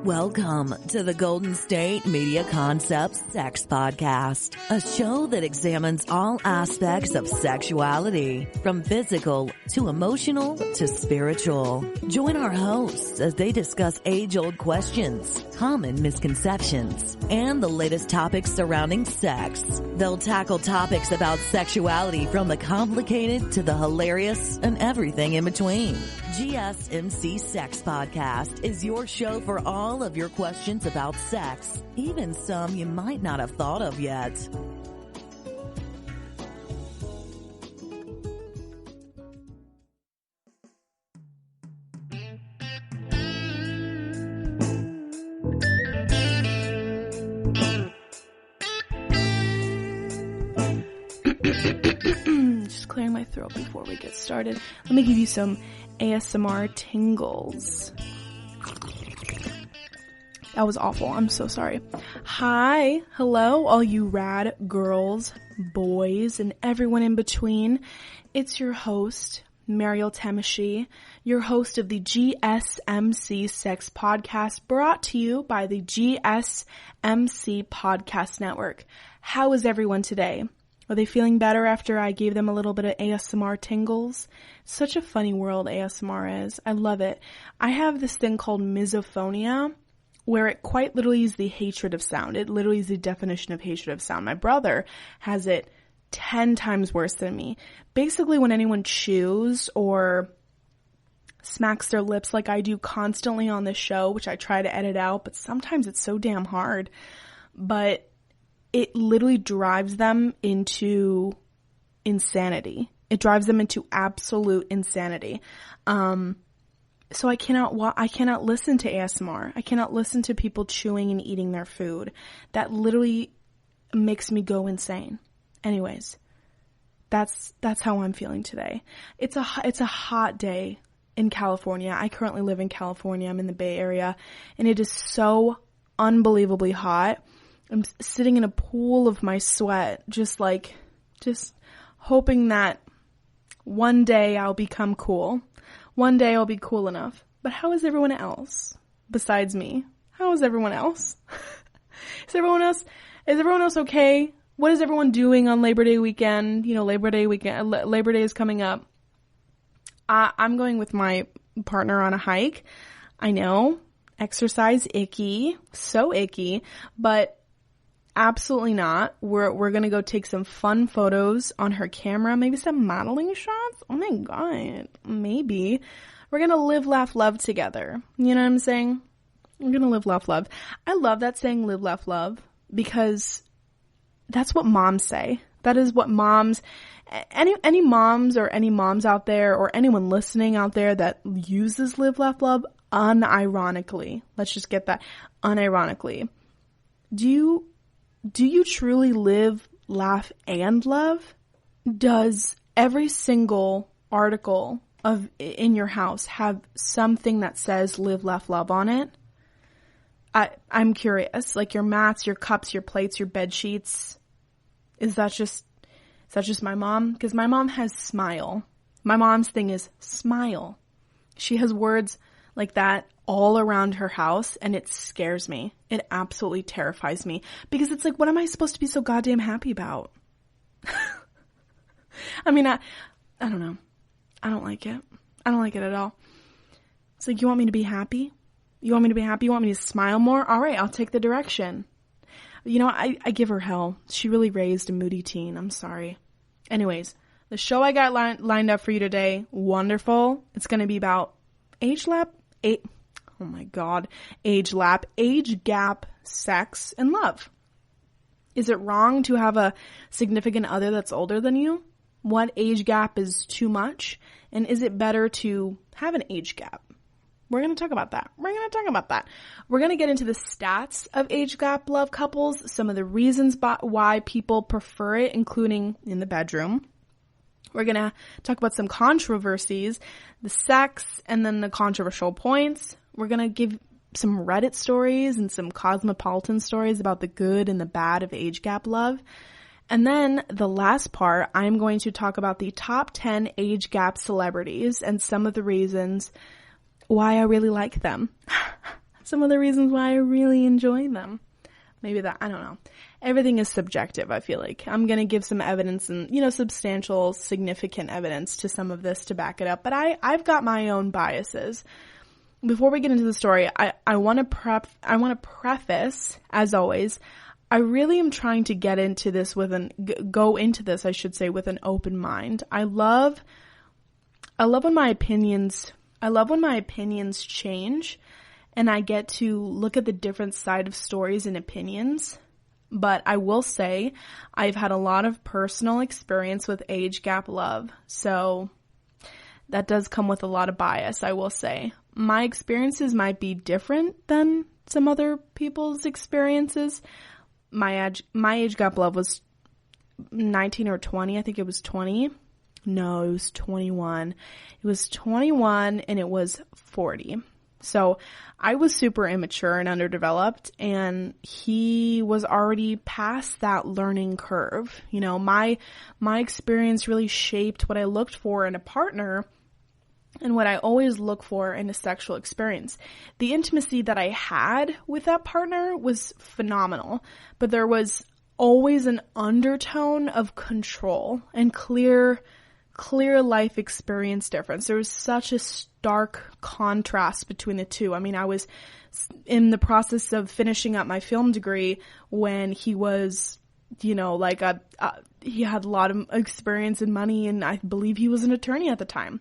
Welcome to the Golden State Media Concepts Sex Podcast, a show that examines all aspects of sexuality, from physical to emotional to spiritual. Join our hosts as they discuss age-old questions, common misconceptions, and the latest topics surrounding sex. They'll tackle topics about sexuality from the complicated to the hilarious and everything in between. GSMC Sex Podcast is your show for all of your questions about sex, even some you might not have thought of yet. Just clearing my throat before we get started. Let me give you some ASMR tingles. That was awful. I'm so sorry. Hi. Hello, all you rad girls, boys, and everyone in between. It's your host, Mariel, your host of the GSMC Sex Podcast, brought to you by the GSMC Podcast Network. How is everyone today? Are they feeling better after I gave them a little bit of ASMR tingles? Such a funny world ASMR is. I love it. I have this thing called misophonia, where it quite literally is the hatred of sound. It literally is the definition of hatred of sound. My brother has it 10 times worse than me. Basically, when anyone chews or smacks their lips like I do constantly on this show, which I try to edit out, but sometimes it's so damn hard. But it literally drives them into insanity. It drives them into absolute insanity. So I cannot listen to ASMR. I cannot listen to people chewing and eating their food. That literally makes me go insane. Anyways, that's how I'm feeling today. It's a hot day in California. I currently live in California. I'm in the Bay Area, and it is so unbelievably hot. I'm sitting in a pool of my sweat, just hoping that one day I'll become cool. One day I'll be cool enough. But how is everyone else besides me? How is everyone else? Is everyone else okay? What is everyone doing on Labor Day weekend? You know, Labor Day is coming up. I'm going with my partner on a hike. I know, exercise icky, so icky, but absolutely not. We're going to go take some fun photos on her camera, maybe some modeling shots. Oh my God, maybe. We're going to live, laugh, love together. You know what I'm saying? We're going to live, laugh, love. I love that saying, live, laugh, love, because that's what moms say. That is what moms, any moms or any moms out there or anyone listening out there that uses live, laugh, love unironically. Let's just get that unironically. Do you truly live, laugh, and love? Does every single article in your house have something that says live, laugh, love on it? I'm curious. Like your mats, your cups, your plates, your bed sheets. Is that just my mom? Because my mom has smile. My mom's thing is smile. She has words like that all around her house, and it scares me. It absolutely terrifies me, because it's like, what am I supposed to be so goddamn happy about? I mean, I don't know. I don't like it. I don't like it at all. It's like, you want me to be happy? You want me to be happy? You want me to smile more? All right, I'll take the direction. You know, I give her hell. She really raised a moody teen. I'm sorry. Anyways, the show I got lined up for you today, wonderful. It's going to be about age gap, sex, and love. Is it wrong to have a significant other that's older than you? What age gap is too much? And is it better to have an age gap? We're going to talk about that. We're going to get into the stats of age gap love couples, some of the reasons why people prefer it, including in the bedroom. We're going to talk about some controversies, the sex, and then the controversial points. We're going to give some Reddit stories and some cosmopolitan stories about the good and the bad of age gap love. And then the last part, I'm going to talk about the top 10 age gap celebrities and some of the reasons why I really like them. some of the reasons why I really enjoy them. Maybe that, I don't know. Everything is subjective, I feel like. I'm going to give some evidence and, substantial, significant evidence to some of this to back it up. But I've got my own biases. Before we get into the story, I want to preface, as always, I really am trying to get into this go into this, I should say, with an open mind. I love when my opinions change and I get to look at the different side of stories and opinions. But I will say I've had a lot of personal experience with age gap love. So that does come with a lot of bias, I will say. My experiences might be different than some other people's experiences. My age gap love was 19 or 20. I think it was 20. No, it was 21. It was 21 and it was 40. So I was super immature and underdeveloped, and he was already past that learning curve. My experience really shaped what I looked for in a partner and what I always look for in a sexual experience. The intimacy that I had with that partner was phenomenal, but there was always an undertone of control and clear life experience difference. There was such a stark contrast between the two. I mean, I was in the process of finishing up my film degree when he was, he had a lot of experience and money, and I believe he was an attorney at the time.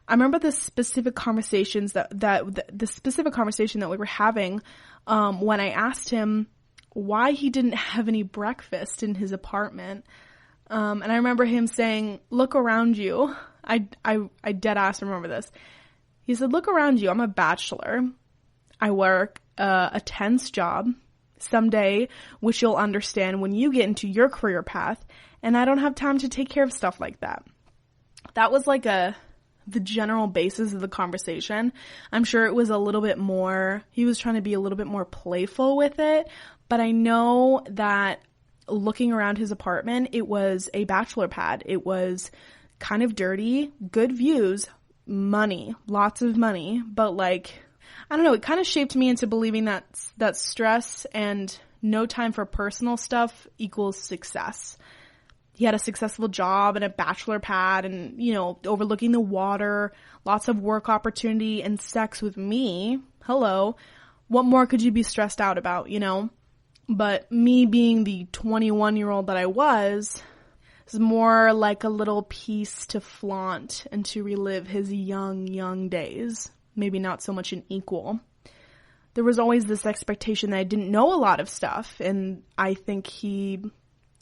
I remember the specific conversations the specific conversation that we were having, when I asked him why he didn't have any breakfast in his apartment. And I remember him saying, "Look around you." I dead ass remember this. He said, "Look around you. I'm a bachelor. I work a tense job someday, which you'll understand when you get into your career path. And I don't have time to take care of stuff like that." That was like the general basis of the conversation. I'm sure it was a little bit more, he was trying to be a little bit more playful with it, but I know that looking around his apartment, it was a bachelor pad. It was kind of dirty, good views, money, lots of money, but I don't know, it kind of shaped me into believing that stress and no time for personal stuff equals success. He had a successful job and a bachelor pad and, overlooking the water, lots of work opportunity and sex with me. Hello. What more could you be stressed out about, But me being the 21-year-old that I was more like a little piece to flaunt and to relive his young days. Maybe not so much an equal. There was always this expectation that I didn't know a lot of stuff, and I think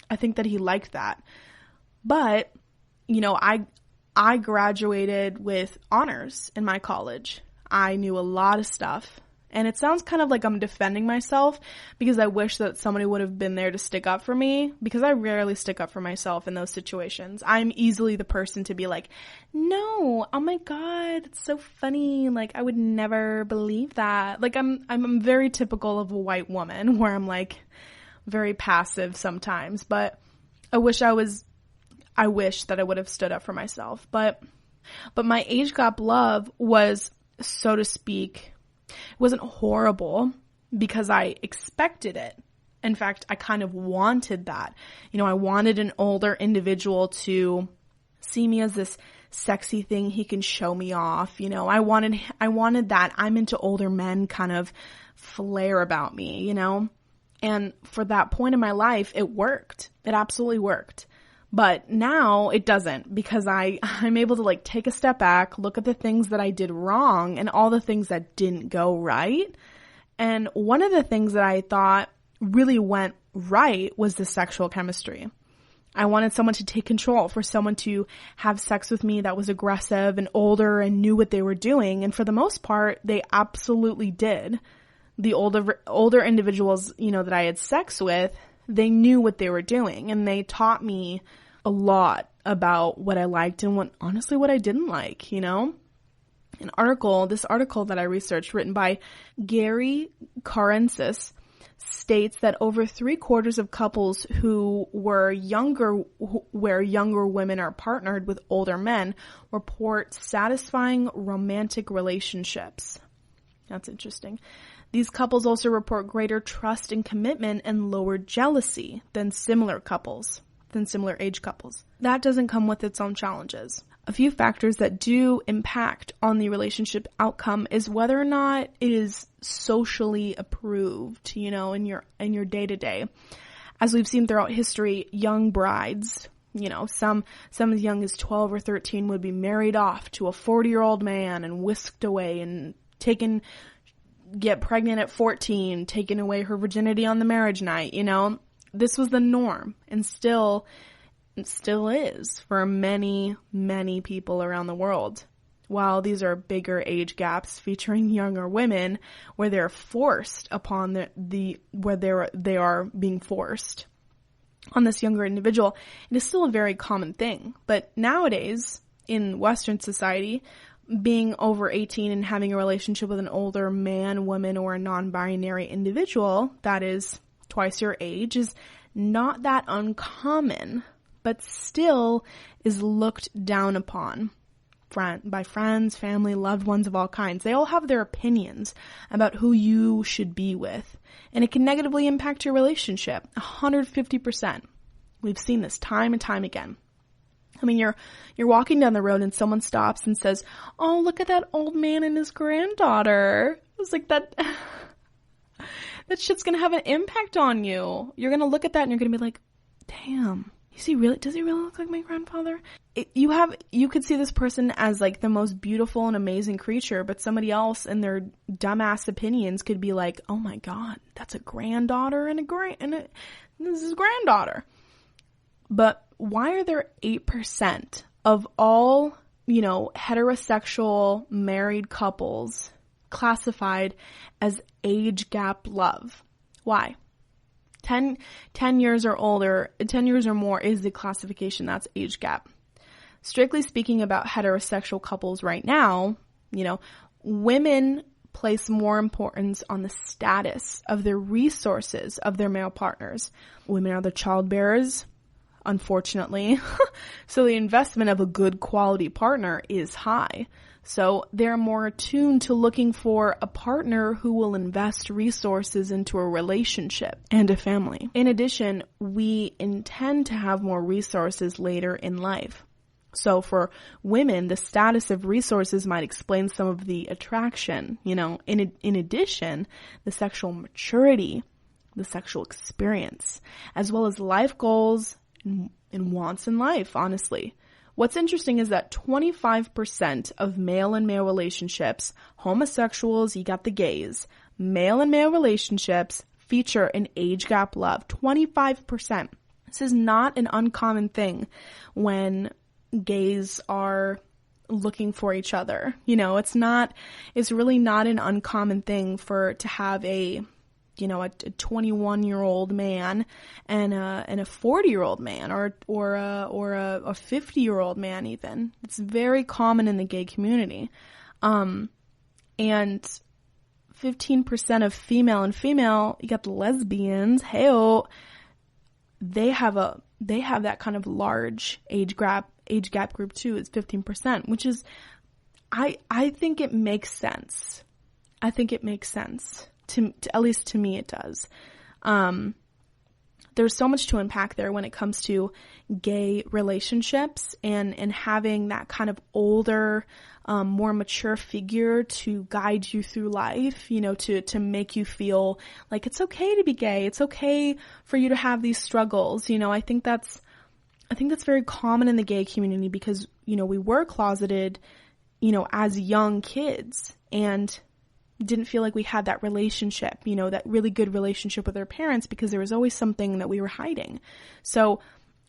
that he liked that. But, I graduated with honors in my college. I knew a lot of stuff. And it sounds kind of like I'm defending myself because I wish that somebody would have been there to stick up for me, because I rarely stick up for myself in those situations. I'm easily the person to be like, "No, oh my God, it's so funny. I would never believe that." I'm very typical of a white woman where I'm very passive sometimes, but I wish that I would have stood up for myself. But my age gap love was, so to speak, it wasn't horrible because I expected it. In fact, I kind of wanted that. I wanted an older individual to see me as this sexy thing he can show me off. I wanted that I'm into older men kind of flair about me, And for that point in my life, it worked. It absolutely worked. But now it doesn't, because I'm able to take a step back, look at the things that I did wrong and all the things that didn't go right. And one of the things that I thought really went right was the sexual chemistry. I wanted someone to take control, for someone to have sex with me that was aggressive and older and knew what they were doing. And for the most part, they absolutely did. The older individuals, that I had sex with, they knew what they were doing, and they taught me a lot about what I liked and what I didn't like, This article that I researched, written by Gere states that over 3/4 of couples where younger women are partnered with older men report satisfying romantic relationships. That's interesting. These couples also report greater trust and commitment and lower jealousy than similar age couples. That doesn't come with its own challenges. A few factors that do impact on the relationship outcome is whether or not it is socially approved, in your day-to-day. As we've seen throughout history, young brides, some as young as 12 or 13 would be married off to a 40-year-old man and whisked away and get pregnant at 14, taking away her virginity on the marriage night, This was the norm and still is for many, many people around the world. While these are bigger age gaps featuring younger women where they're forced upon they are being forced on this younger individual, it is still a very common thing. But nowadays in Western society, being over 18 and having a relationship with an older man, woman, or a non-binary individual that is twice your age is not that uncommon, but still is looked down upon by friends, family, loved ones of all kinds. They all have their opinions about who you should be with, and it can negatively impact your relationship 150%. We've seen this time and time again. I mean, you're walking down the road and someone stops and says, "Oh, look at that old man and his granddaughter." It's like that shit's going to have an impact on you. You're going to look at that and you're going to be like, "Damn. Does he really look like my grandfather?" You could see this person as like the most beautiful and amazing creature, but somebody else in their dumbass opinions could be like, "Oh my God, that's a granddaughter and this is granddaughter." But why are there 8% of all, heterosexual married couples classified as age gap love? Why? 10 years or older, 10 years or more is the classification. That's age gap. Strictly speaking about heterosexual couples right now, women place more importance on the status of their resources of their male partners. Women are the child bearers, unfortunately. So the investment of a good quality partner is high. So they're more attuned to looking for a partner who will invest resources into a relationship and a family. In addition, we intend to have more resources later in life. So for women, the status of resources might explain some of the attraction, in addition, the sexual maturity, the sexual experience, as well as life goals and wants in life, honestly. What's interesting is that 25% of male and male relationships, homosexuals, you got the gays, male and male relationships feature an age gap love. 25%. This is not an uncommon thing when gays are looking for each other. It's really not an uncommon thing to have a 21-year-old man and a 40-year-old man or a 50-year-old man even. It's very common in the gay community. And 15% of female and female, you got the lesbians, they have that kind of large age gap group too. It's 15%, which is, I think it makes sense. At least to me it does. There's so much to unpack there when it comes to gay relationships and having that kind of older, more mature figure to guide you through life, to make you feel like it's okay to be gay. It's okay for you to have these struggles. I think that's very common in the gay community because, we were closeted, as young kids and didn't feel like we had that relationship, that really good relationship with our parents because there was always something that we were hiding. So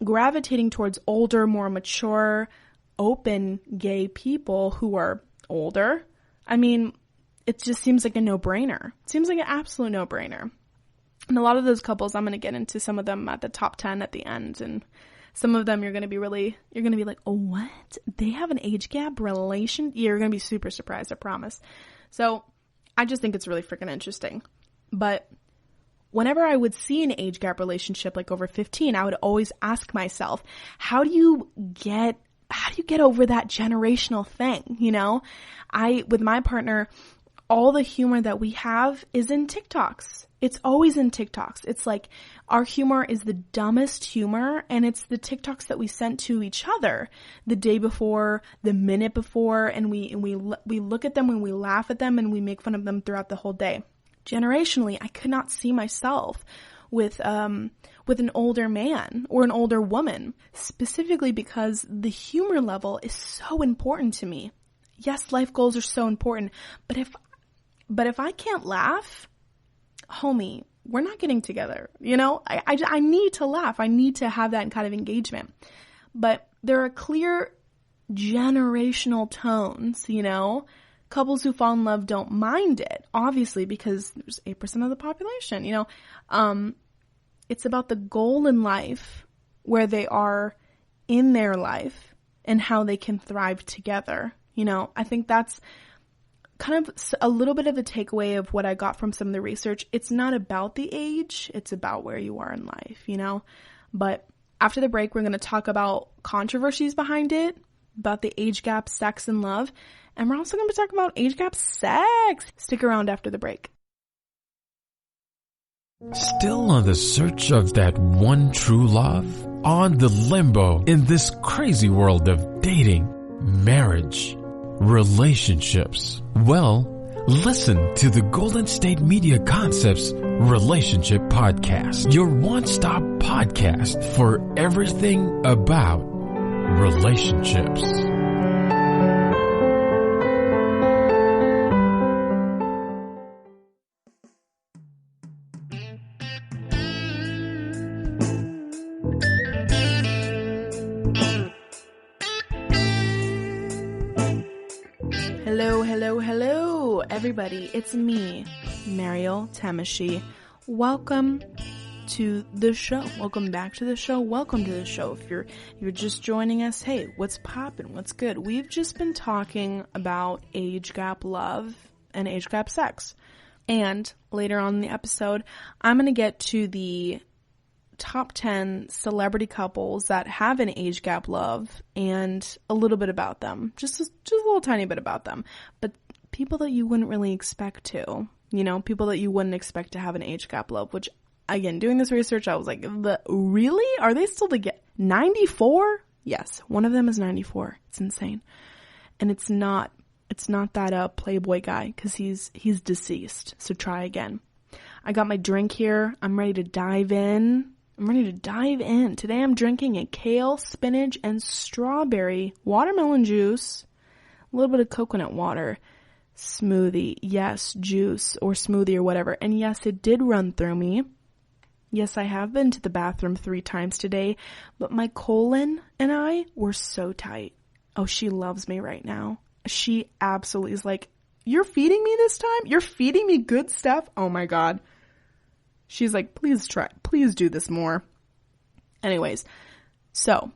gravitating towards older, more mature, open gay people who are older, it just seems like a no-brainer. It seems like an absolute no-brainer. And a lot of those couples, I'm going to get into some of them at the top 10 at the end. And some of them you're going to be like, "Oh, what? They have an age gap relation?" You're going to be super surprised, I promise. So I just think it's really freaking interesting. But whenever I would see an age gap relationship like over 15, I would always ask myself, how do you get over that generational thing? With my partner, all the humor that we have is in TikToks. It's always in TikToks. It's like our humor is the dumbest humor, and it's the TikToks that we sent to each other the day before, the minute before, and we look at them and we laugh at them and we make fun of them throughout the whole day. Generationally, I could not see myself with an older man or an older woman, specifically because the humor level is so important to me. Yes, life goals are so important, but if I can't laugh, homie, we're not getting together. You know, I need to laugh. I need to have that kind of engagement. But there are clear generational tones, you know. Couples who fall in love don't mind it, obviously, because there's 8% of the population, you know. It's about the goal in life, where they are in their life and how they can thrive together. You know, I think that's kind of a little bit of a takeaway of what I got from some of the research. It's not about the age, it's about where you are in life, you know. But after the break, we're going to talk about controversies behind it, about the age gap, sex, and love. And we're also going to talk about age gap sex. Stick around after the break. Still on the search of that one true love? On the limbo in this crazy world of dating, marriage, relationships? Well, listen to the Golden State Media Concepts Relationship Podcast, your one-stop podcast for everything about relationships. Hello, everybody. It's me, Mariel Tamishi. Welcome to the show. Welcome back to the show. Welcome to the show. If you're just joining us, hey, what's poppin'? What's good? We've just been talking about age gap love and age gap sex. And later on in the episode, I'm going to get to the top 10 celebrity couples that have an age gap love and a little bit about them. Just a little tiny bit about them. But people that you wouldn't really expect to, you know, people that you wouldn't expect to have an age gap love, which, again, doing this research, I was like, really? Are they still together? 94? Yes, one of them is 94. It's insane. And it's not that Playboy guy, because he's deceased. So try again. I got my drink here. I'm ready to dive in. Today I'm drinking a kale, spinach, and strawberry watermelon juice, a little bit of coconut water smoothie. Yes, juice or smoothie or whatever. And yes, it did run through me. Yes, I have been to the bathroom 3 times today, but my colon and I were so tight. Oh, she loves me right now. She absolutely is like, you're feeding me this time? You're feeding me good stuff? Oh my God. She's like, please do this more. Anyways, so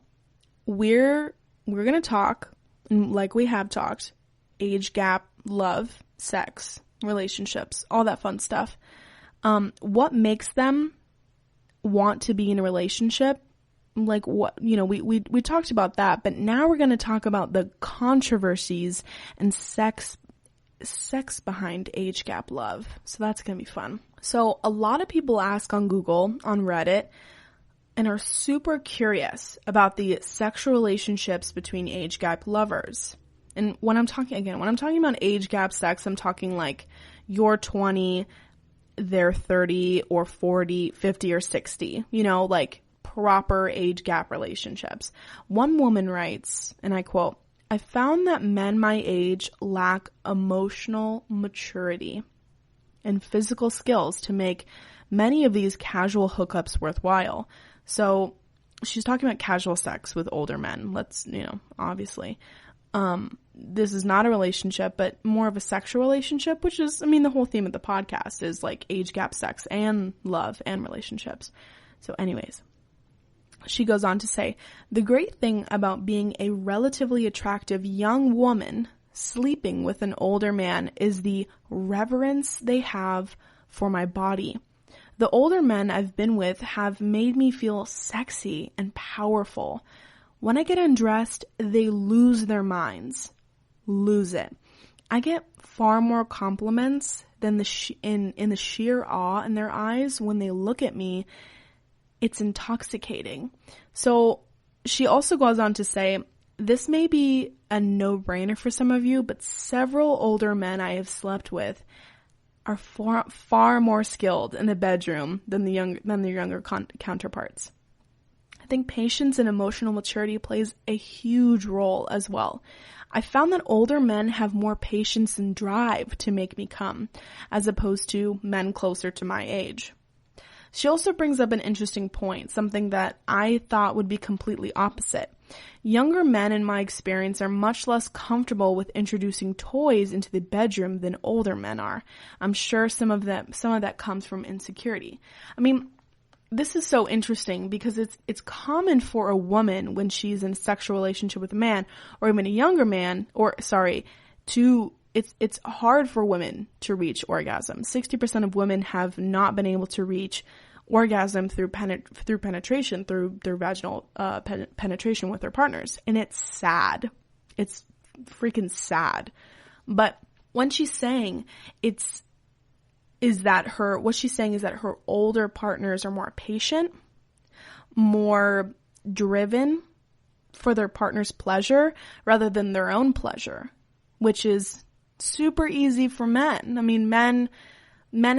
we're going to talk, like we have talked, age gap, love, sex, relationships, all that fun stuff. What makes them want to be in a relationship? Like what, you know, we talked about that, but now we're going to talk about the controversies and sex behind age gap love. So that's going to be fun. So a lot of people ask on Google, on Reddit, and are super curious about the sexual relationships between age gap lovers. And when I'm talking about age gap sex, I'm talking like you're 20, they're 30 or 40, 50 or 60, you know, like proper age gap relationships. One woman writes, and I quote, "I found that men my age lack emotional maturity and physical skills to make many of these casual hookups worthwhile." So she's talking about casual sex with older men. Let's, you know, obviously. This is not a relationship, but more of a sexual relationship, which is, I mean, the whole theme of the podcast is like age gap sex and love and relationships. So anyways, she goes on to say, "The great thing about being a relatively attractive young woman sleeping with an older man is the reverence they have for my body. The older men I've been with have made me feel sexy and powerful. When I get undressed, they lose their minds. Lose it. I get far more compliments than in the sheer awe in their eyes when they look at me. It's intoxicating. So she also goes on to say, this may be a no-brainer for some of you, but several older men I have slept with are far more skilled in the bedroom than their younger counterparts. I think patience and emotional maturity plays a huge role as well. I found that older men have more patience and drive to make me come, as opposed to men closer to my age. She also brings up an interesting point, something that I thought would be completely opposite. Younger men, in my experience, are much less comfortable with introducing toys into the bedroom than older men are. I'm sure some of that comes from insecurity. I mean, this is so interesting because it's common for a woman when she's in a sexual relationship with a man, or even a younger man, it's hard for women to reach orgasm. 60% of women have not been able to reach orgasm through penetration, through their vaginal penetration with their partners. And it's sad. It's freaking sad. But when she's saying what she's saying is that her older partners are more patient, more driven for their partner's pleasure rather than their own pleasure, which is super easy for men. I mean, men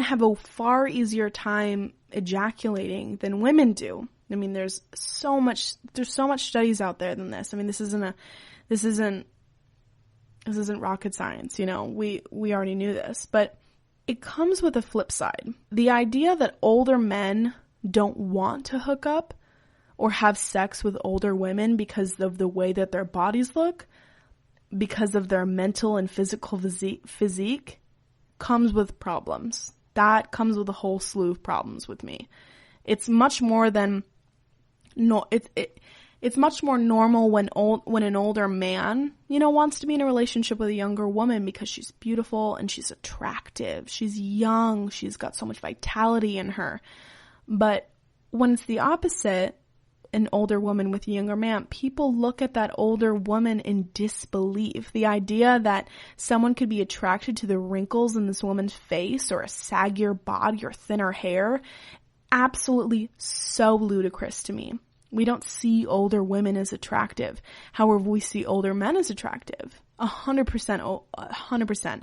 have a far easier time ejaculating than women do. I mean, there's so much studies out there than this. I mean, this isn't rocket science, you know. We already knew this, but it comes with a flip side. The idea that older men don't want to hook up or have sex with older women because of the way that their bodies look, because of their mental and physical physique, comes with problems. That comes with a whole slew of problems with me. It's much more than it's much more normal when an older man, you know, wants to be in a relationship with a younger woman because she's beautiful and she's attractive. She's young. She's got so much vitality in her. But when it's the opposite, an older woman with a younger man, people look at that older woman in disbelief. The idea that someone could be attracted to the wrinkles in this woman's face or a saggier body or thinner hair, absolutely so ludicrous to me. We don't see older women as attractive. However, we see older men as attractive. 100%.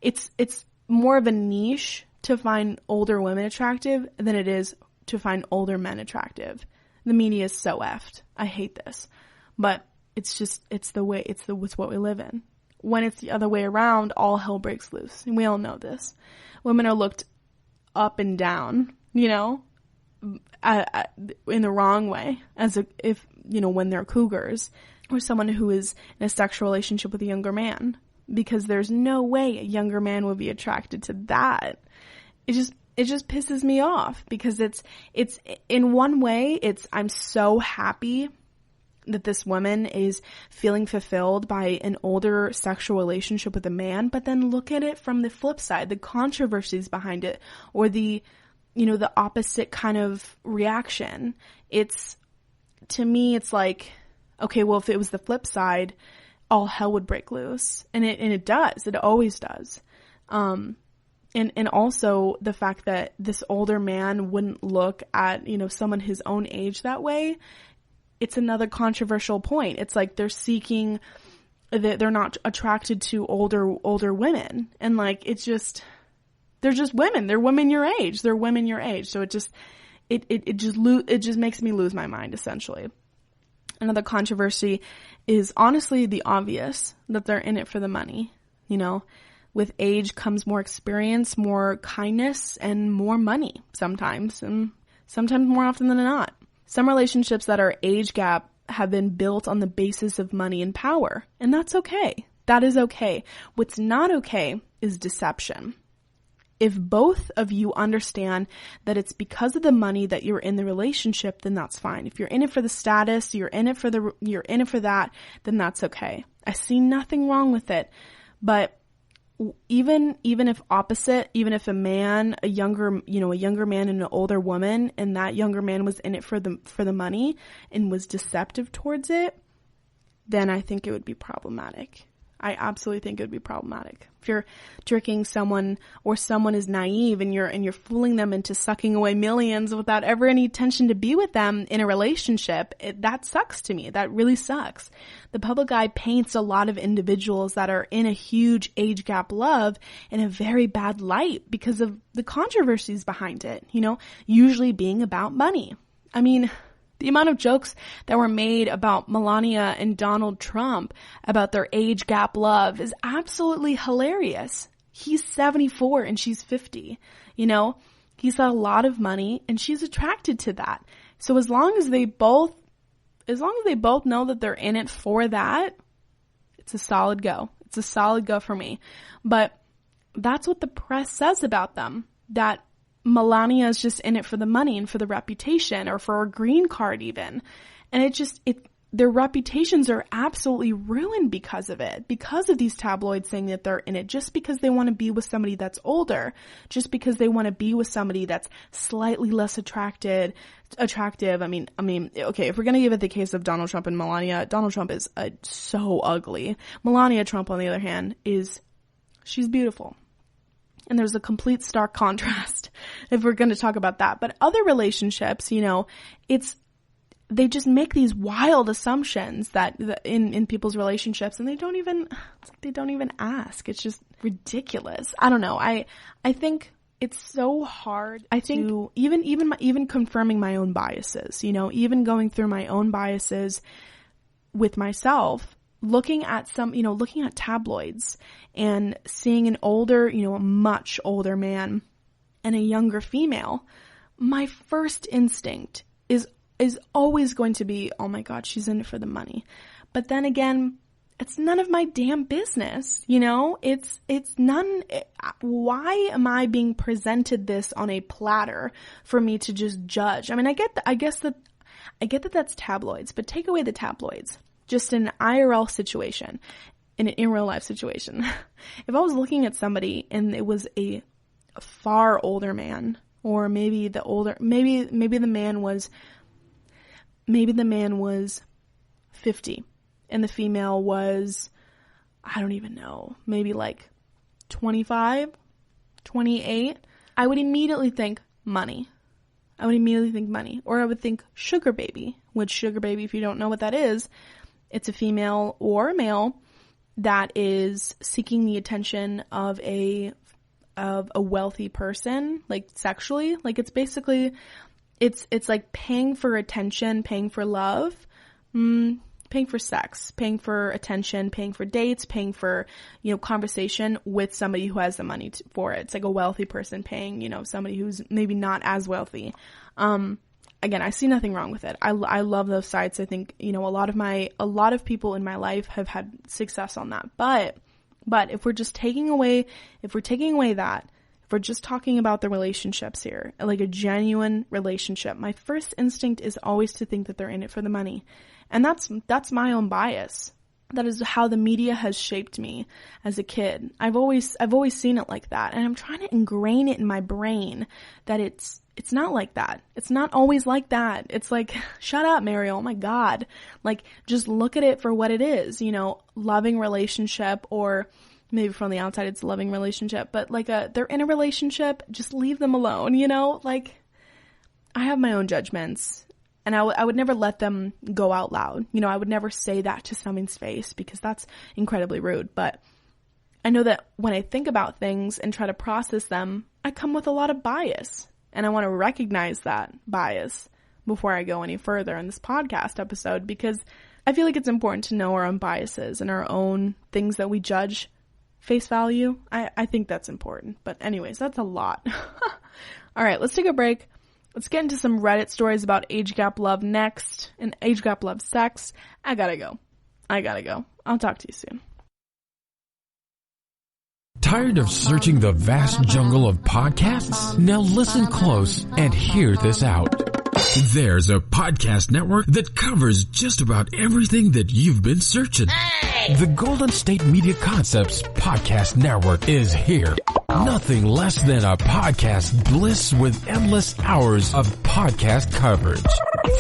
It's more of a niche to find older women attractive than it is to find older men attractive. The media is so effed. I hate this. But it's what we live in. When it's the other way around, all hell breaks loose. And we all know this. Women are looked up and down, you know, in the wrong way, if when they're cougars or someone who is in a sexual relationship with a younger man, because there's no way a younger man would be attracted to that. It just pisses me off because it's in one way, I'm so happy that this woman is feeling fulfilled by an older sexual relationship with a man, but then look at it from the flip side, the controversies behind it, or the opposite kind of reaction. To me, it's like, okay, well, if it was the flip side, all hell would break loose. And it does. It always does. And also the fact that this older man wouldn't look at, someone his own age that way. It's another controversial point. It's like they're not attracted to older women. And like, they're just women. They're women your age. So it just makes me lose my mind, essentially. Another controversy is honestly the obvious, that they're in it for the money. With age comes more experience, more kindness, and more money sometimes, and sometimes more often than not. Some relationships that are age gap have been built on the basis of money and power, and that's okay. That is okay. What's not okay is deception. If both of you understand that it's because of the money that you're in the relationship, then that's fine. If you're in it for the status, you're in it for that, then that's okay. I see nothing wrong with it. But even if a younger man and an older woman, and that younger man was in it for the money and was deceptive towards it, then I think it would be problematic. I absolutely think it would be problematic. If you're tricking someone or someone is naive and you're fooling them into sucking away millions without ever any intention to be with them in a relationship, that sucks to me. That really sucks. The public eye paints a lot of individuals that are in a huge age gap love in a very bad light because of the controversies behind it, usually being about money. I mean, the amount of jokes that were made about Melania and Donald Trump about their age gap love is absolutely hilarious. He's 74 and she's 50. He's got a lot of money and she's attracted to that. So as long as they both know that they're in it for that, it's a solid go. It's a solid go for me. But that's what the press says about them, that Melania is just in it for the money and for the reputation or for a green card even. And their reputations are absolutely ruined because of it, because of these tabloids saying that they're in it, just because they want to be with somebody that's older, just because they want to be with somebody that's slightly less attractive. I mean, okay, if we're going to give it the case of Donald Trump and Melania, Donald Trump is so ugly. Melania Trump, on the other hand, she's beautiful. And there's a complete stark contrast if we're going to talk about that. But other relationships, they just make these wild assumptions that in people's relationships, and they don't even ask. It's just ridiculous. I don't know. I think it's so hard. I think to even confirming my own biases, even going through my own biases with myself, looking at tabloids and seeing an older, a much older man and a younger female, my first instinct is always going to be, oh my God, she's in it for the money. But then again, it's none of my damn business, it's none. Why am I being presented this on a platter for me to just judge? I mean, I get that that's tabloids, but take away the tabloids. Just an IRL situation, in real life situation. If I was looking at somebody and it was a far older man, or maybe the man was 50 and the female was, I don't even know, maybe like 25, 28, I would immediately think money. Or I would think sugar baby, which sugar baby, if you don't know what that is, it's a female or a male that is seeking the attention of a wealthy person, like sexually. Like it's basically, it's like paying for attention, paying for love, paying for sex, paying for attention, paying for dates, paying for, conversation with somebody who has the money for it. It's like a wealthy person paying, somebody who's maybe not as wealthy. Again, I see nothing wrong with it. I love those sites. I think, a lot of people in my life have had success on that. But if we're just taking away that, if we're just talking about the relationships here, like a genuine relationship, my first instinct is always to think that they're in it for the money. And that's my own bias. That is how the media has shaped me as a kid. I've always seen it like that. And I'm trying to ingrain it in my brain that it's not like that. It's not always like that. It's like, shut up, Mariel. Oh my God. Like, just look at it for what it is, loving relationship, or maybe from the outside it's a loving relationship, but like they're in a relationship, just leave them alone, like I have my own judgments. And I would never let them go out loud. I would never say that to someone's face because that's incredibly rude. But I know that when I think about things and try to process them, I come with a lot of bias. And I want to recognize that bias before I go any further in this podcast episode, because I feel like it's important to know our own biases and our own things that we judge face value. I think that's important. But anyways, that's a lot. All right, let's take a break. Let's get into some Reddit stories about age gap love next, and age gap love sex. I gotta go. I'll talk to you soon. Tired of searching the vast jungle of podcasts? Now listen close and hear this out. There's a podcast network that covers just about everything that you've been searching. Hey! The Golden State Media Concepts Podcast Network is here. Nothing less than a podcast bliss with endless hours of podcast coverage.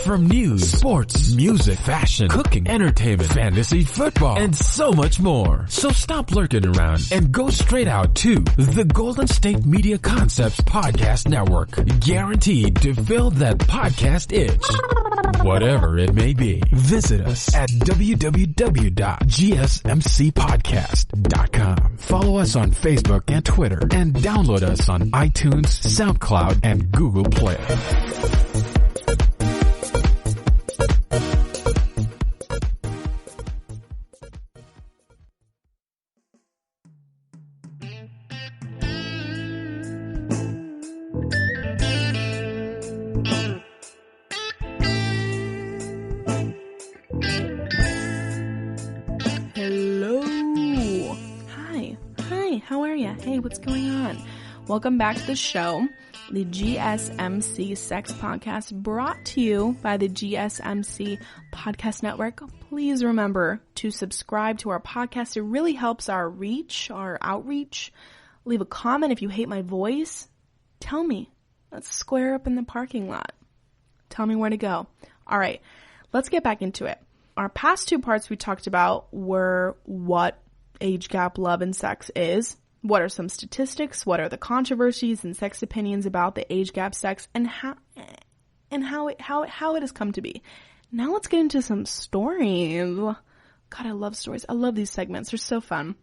From news, sports, music, fashion, cooking, entertainment, fantasy, football, and so much more. So stop lurking around and go straight out to the Golden State Media Concepts Podcast Network. Guaranteed to fill that podcast itch. Whatever it may be. Visit us at www.gsmcpodcast.com. Follow us on Facebook and Twitter, and download us on iTunes, SoundCloud, and Google Play. What's going on? Welcome back to the show, the GSMC Sex Podcast, brought to you by the GSMC Podcast Network. Please remember to subscribe to our podcast. It really helps our outreach. Leave a comment if you hate my voice. Tell me. Let's square up in the parking lot. Tell me where to go. All right, let's get back into it. Our past two parts we talked about were what age gap love and sex is. What are some statistics? What are the controversies and sex opinions about the age gap sex, and how it has come to be? Now let's get into some stories. God, I love stories. I love these segments. They're so fun.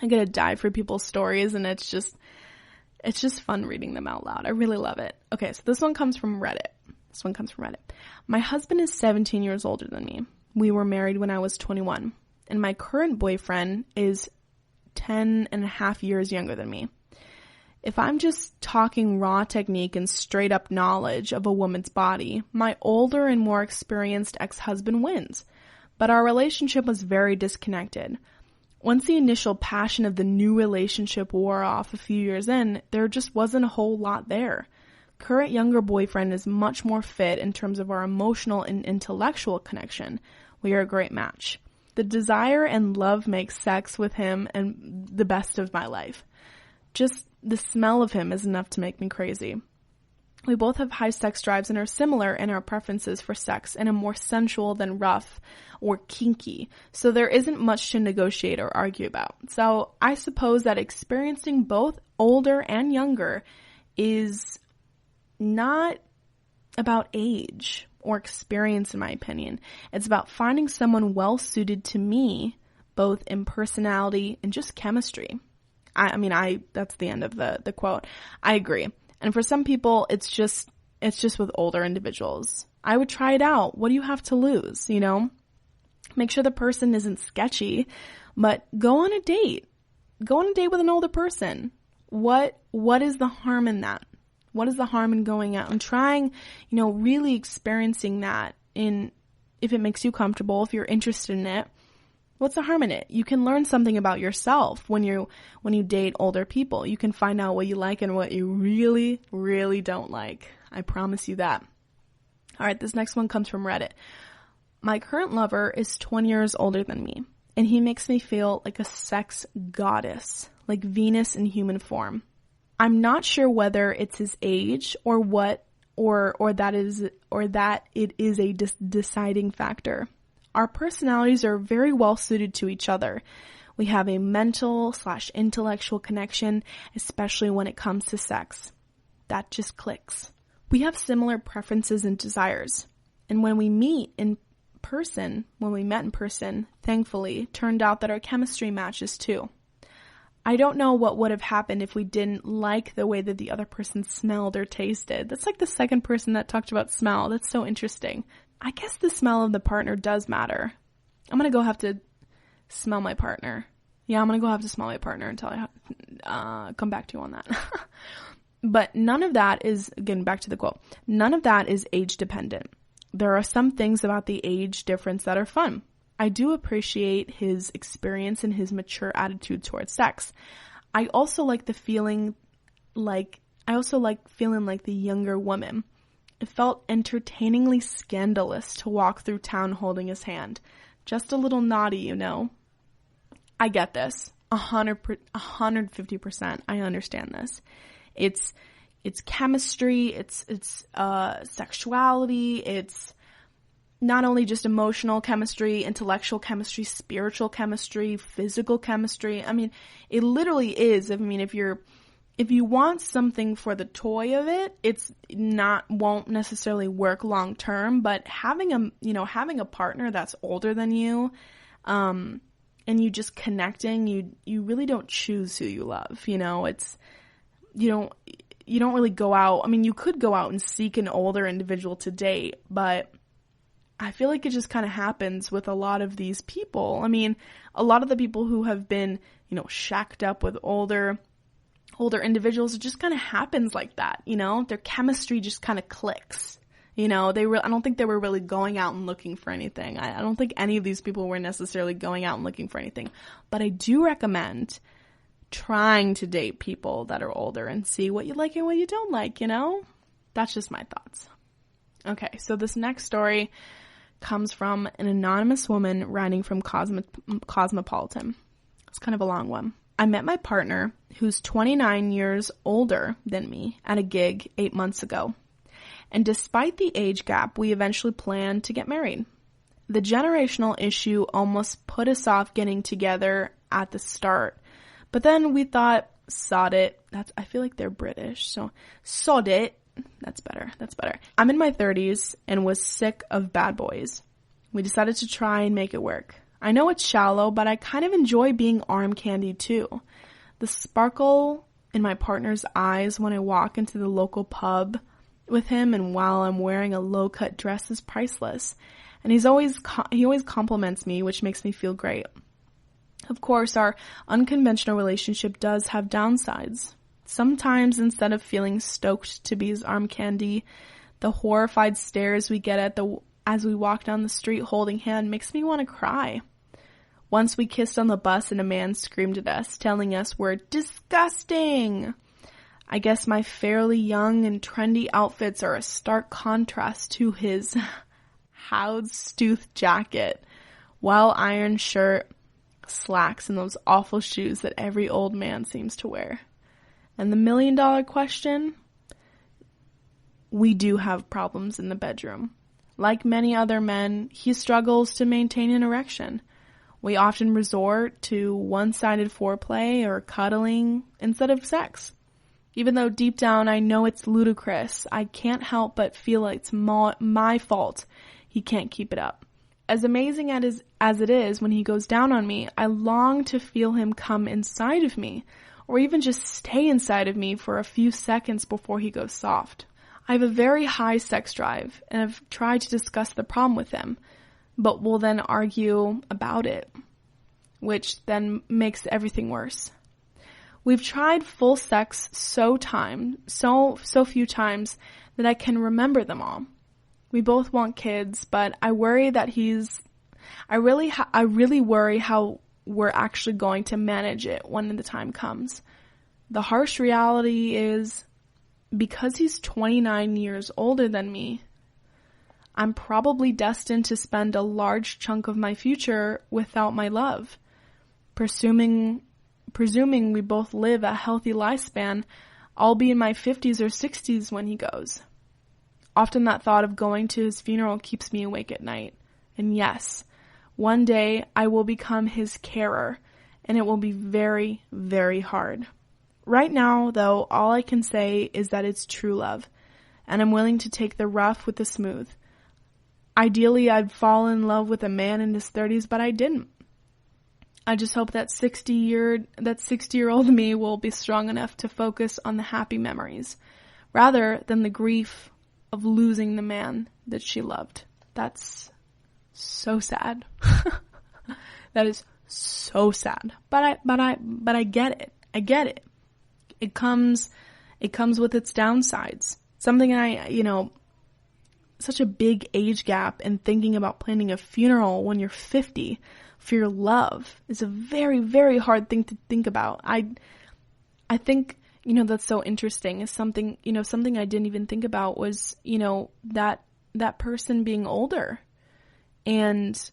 I get to die for people's stories, and it's just fun reading them out loud. I really love it. Okay, so this one comes from Reddit. My husband is 17 years older than me. We were married when I was 21, and my current boyfriend is 10 and a half years younger than me. If I'm just talking raw technique and straight up knowledge of a woman's body, my older and more experienced ex-husband wins. But our relationship was very disconnected. Once the initial passion of the new relationship wore off a few years in, there just wasn't a whole lot there. Current younger boyfriend is much more fit in terms of our emotional and intellectual connection. We are a great match. The desire and love make sex with him and the best of my life. Just the smell of him is enough to make me crazy. We both have high sex drives and are similar in our preferences for sex and are more sensual than rough or kinky. So there isn't much to negotiate or argue about. So I suppose that experiencing both older and younger is not about age or experience, in my opinion. It's about finding someone well suited to me, both in personality and just chemistry. That's the end of the quote. I agree. And for some people, it's just with older individuals. I would try it out. What do you have to lose? Make sure the person isn't sketchy, but go on a date. Go on a date with an older person. What is the harm in that? What is the harm in going out and trying, really experiencing that if it makes you comfortable, if you're interested in it? What's the harm in it? You can learn something about yourself when you date older people. You can find out what you like and what you really, really don't like. I promise you that. All right, this next one comes from Reddit. My current lover is 20 years older than me, and he makes me feel like a sex goddess, like Venus in human form. I'm not sure whether it's his age or that it is a deciding factor. Our personalities are very well suited to each other. We have a mental/intellectual connection, especially when it comes to sex. That just clicks. We have similar preferences and desires. And when we met in person, thankfully, turned out that our chemistry matches too. I don't know what would have happened if we didn't like the way that the other person smelled or tasted. That's like the second person that talked about smell. That's so interesting. I guess the smell of the partner does matter. I'm going to go have to smell my partner. Yeah, I'm going to go have to smell my partner until I come back to you on that. But none of that is, again, back to the quote, none of that is age dependent. There are some things about the age difference that are fun. I do appreciate his experience and his mature attitude towards sex. I also like feeling like the younger woman. It felt entertainingly scandalous to walk through town holding his hand. Just a little naughty, I get this. 150%. I understand this. It's, it's chemistry, it's sexuality, it's not only just emotional chemistry, intellectual chemistry, spiritual chemistry, physical chemistry. I mean, it literally is. I mean, if you want something for the toy of it, won't necessarily work long term, but having a partner that's older than you, and you just connecting, you really don't choose who you love. You don't really go out. I mean, you could go out and seek an older individual to date, but I feel like it just kind of happens with a lot of these people. I mean, a lot of the people who have been, shacked up with older individuals, it just kind of happens like that, their chemistry just kind of clicks. I don't think they were really going out and looking for anything. I don't think any of these people were necessarily going out and looking for anything, but I do recommend trying to date people that are older and see what you like and what you don't like, That's just my thoughts. Okay, so this next story comes from an anonymous woman writing from Cosmopolitan. It's kind of a long one. I met my partner, who's 29 years older than me, at a gig 8 months ago. And despite the age gap, we eventually planned to get married. The generational issue almost put us off getting together at the start. But then we thought, sod it. I feel like they're British, so sod it. That's better. I'm in my 30s and was sick of bad boys. We decided to try and make it work. I know it's shallow, but I kind of enjoy being arm candy too. The sparkle in my partner's eyes when I walk into the local pub with him and while I'm wearing a low-cut dress is priceless. And he always compliments me, which makes me feel great. Of course, our unconventional relationship does have downsides. Sometimes, instead of feeling stoked to be his arm candy, the horrified stares we get as we walk down the street holding hand makes me want to cry. Once we kissed on the bus and a man screamed at us, telling us we're disgusting. I guess my fairly young and trendy outfits are a stark contrast to his houndstooth jacket, well-ironed shirt, slacks, and those awful shoes that every old man seems to wear. And the $1 million question? We do have problems in the bedroom. Like many other men, he struggles to maintain an erection. We often resort to one-sided foreplay or cuddling instead of sex. Even though deep down I know it's ludicrous, I can't help but feel like it's my fault he can't keep it up. As amazing as it is when he goes down on me, I long to feel him come inside of me, or even just stay inside of me for a few seconds before he goes soft. I have a very high sex drive, and I've tried to discuss the problem with him, but will then argue about it, which then makes everything worse. We've tried full sex so few times that I can remember them all. We both want kids, but I worry that I really worry how we're actually going to manage it when the time comes. The harsh reality is, because he's 29 years older than me, I'm probably destined to spend a large chunk of my future without my love. Presuming we both live a healthy lifespan, I'll be in my 50s or 60s when he goes. Often that thought of going to his funeral keeps me awake at night. And yes, one day I will become his carer, and it will be very, very hard. Right now, though, all I can say is that it's true love, and I'm willing to take the rough with the smooth. Ideally, I'd fall in love with a man in his 30s, but I didn't. I just hope that 60-year-old me will be strong enough to focus on the happy memories, rather than the grief of losing the man that she loved. That's so sad. That is so sad. But I get it. I get it. It comes with its downsides. Something such a big age gap, and thinking about planning a funeral when you're 50 for your love is a very, very hard thing to think about. I think, that's so interesting is something I didn't even think about was, that person being older and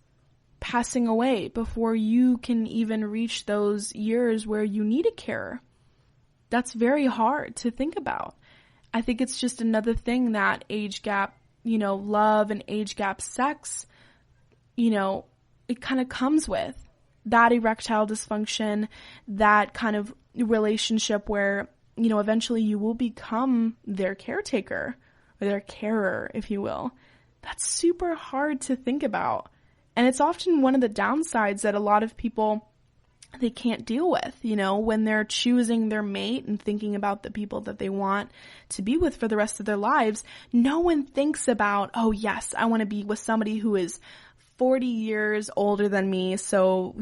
passing away before you can even reach those years where you need a carer. That's very hard to think about. I think it's just another thing that age gap, love and age gap sex, it kind of comes with that erectile dysfunction, that kind of relationship where, eventually you will become their caretaker or their carer, if you will. That's super hard to think about. And it's often one of the downsides that a lot of people, they can't deal with, when they're choosing their mate and thinking about the people that they want to be with for the rest of their lives. No one thinks about, oh yes, I want to be with somebody who is 40 years older than me. So,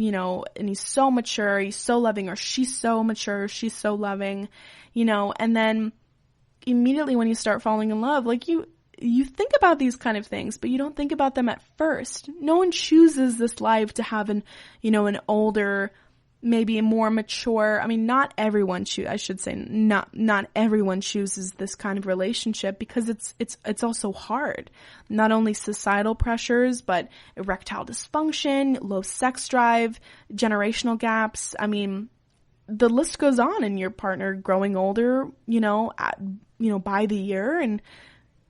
and he's so mature, he's so loving, or she's so mature, she's so loving, and then immediately when you start falling in love, like you think about these kind of things, but you don't think about them at first. No one chooses this life to have an older, maybe a more mature, not everyone not everyone chooses this kind of relationship, because it's also hard. Not only societal pressures, but erectile dysfunction, low sex drive, generational gaps. The list goes on, and your partner growing older, by the year. And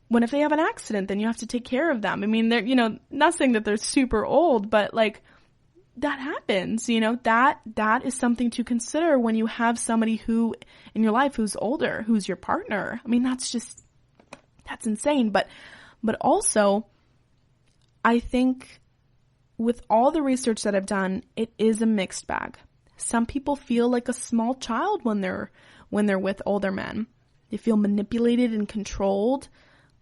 what if they have an accident? Then you have to take care of them. They're, not saying that they're super old, but like, that happens, that is something to consider when you have somebody who in your life who's older, who's your partner. That's insane. But also, I think with all the research that I've done, it is a mixed bag. Some people feel like a small child when they're with older men. They feel manipulated and controlled.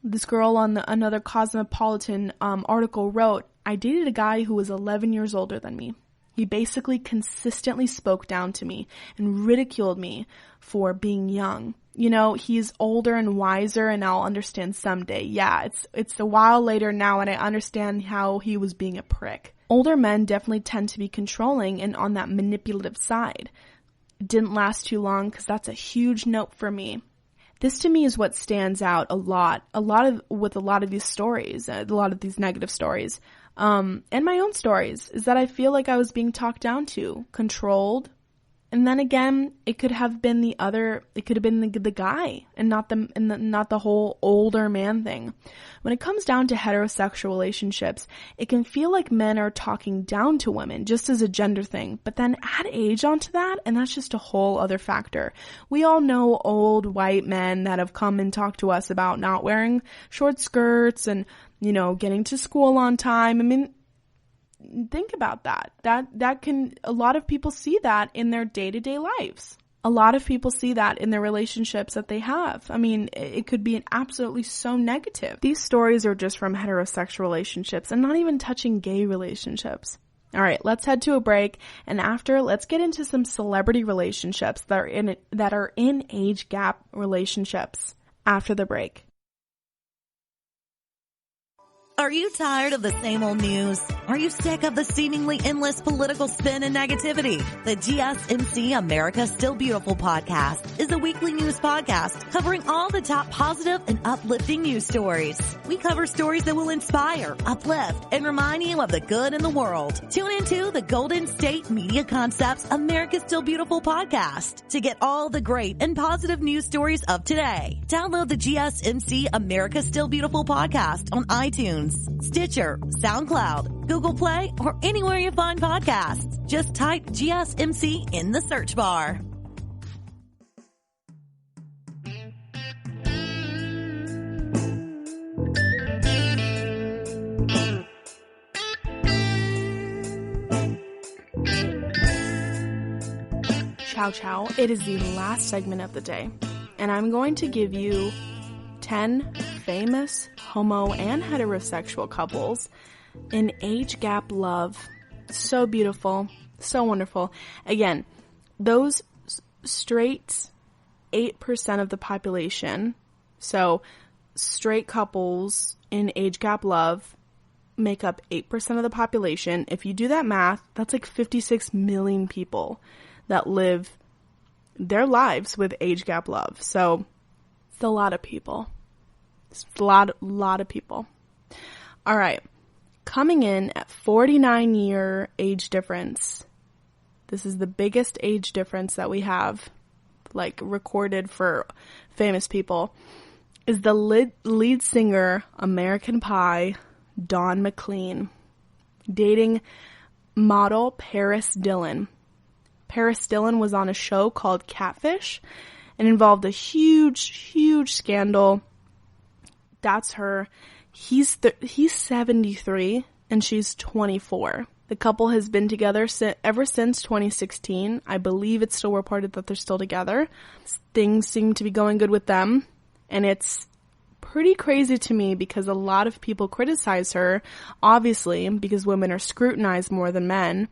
This girl on another Cosmopolitan article wrote, I dated a guy who was 11 years older than me. He basically consistently spoke down to me and ridiculed me for being young. He's older and wiser, and I'll understand someday. Yeah, it's a while later now, and I understand how he was being a prick. Older men definitely tend to be controlling and on that manipulative side. It didn't last too long, because that's a huge note for me. This to me is what stands out with a lot of these stories, a lot of these negative stories, and my own stories, is that I feel like I was being talked down to, controlled. And then again, it could have been the guy, and not the whole older man thing. When it comes down to heterosexual relationships, it can feel like men are talking down to women just as a gender thing, but then add age onto that, and that's just a whole other factor. We all know old white men that have come and talked to us about not wearing short skirts and, getting to school on time. Think about that. A lot of people see that in their day-to-day lives. A lot of people see that in their relationships that they have. It could be absolutely so negative. These stories are just from heterosexual relationships and not even touching gay relationships. All right, let's head to a break, and after, let's get into some celebrity relationships that are in age gap relationships after the break. Are you tired of the same old news? Are you sick of the seemingly endless political spin and negativity? The GSMC America Still Beautiful podcast is a weekly news podcast covering all the top positive and uplifting news stories. We cover stories that will inspire, uplift, and remind you of the good in the world. Tune into the Golden State Media Concepts America Still Beautiful podcast to get all the great and positive news stories of today. Download the GSMC America Still Beautiful podcast on iTunes, Stitcher, SoundCloud, Google Play, or anywhere you find podcasts. Just type GSMC in the search bar. Ciao, ciao. It is the last segment of the day, and I'm going to give you 10 famous homo and heterosexual couples in age gap love. So beautiful, so wonderful. Again, those straight 8% of the population, so straight couples in age gap love make up 8% of the population. If you do that math, that's like 56 million people that live their lives with age gap love. So it's a lot of people. It's a lot of people. All right. Coming in at 49-year age difference. This is the biggest age difference that we have, like, recorded for famous people. is the lead singer, American Pie, Dawn McLean, dating model Paris Dillon. Paris Dillon was on a show called Catfish and involved a huge scandal. That's her. He's 73 and she's 24. The couple has been together ever since 2016. I believe it's still reported that they're still together. Things seem to be going good with them. And it's pretty crazy to me because a lot of people criticize her, obviously, because women are scrutinized more than men.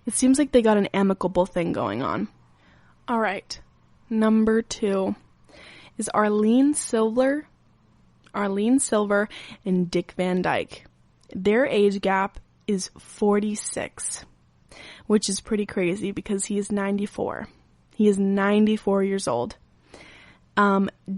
It seems like they got an amicable thing going on. All right. Number 2 is Arlene Silver and Dick Van Dyke. Their age gap is 46, which is pretty crazy because he is 94. He is 94 years old.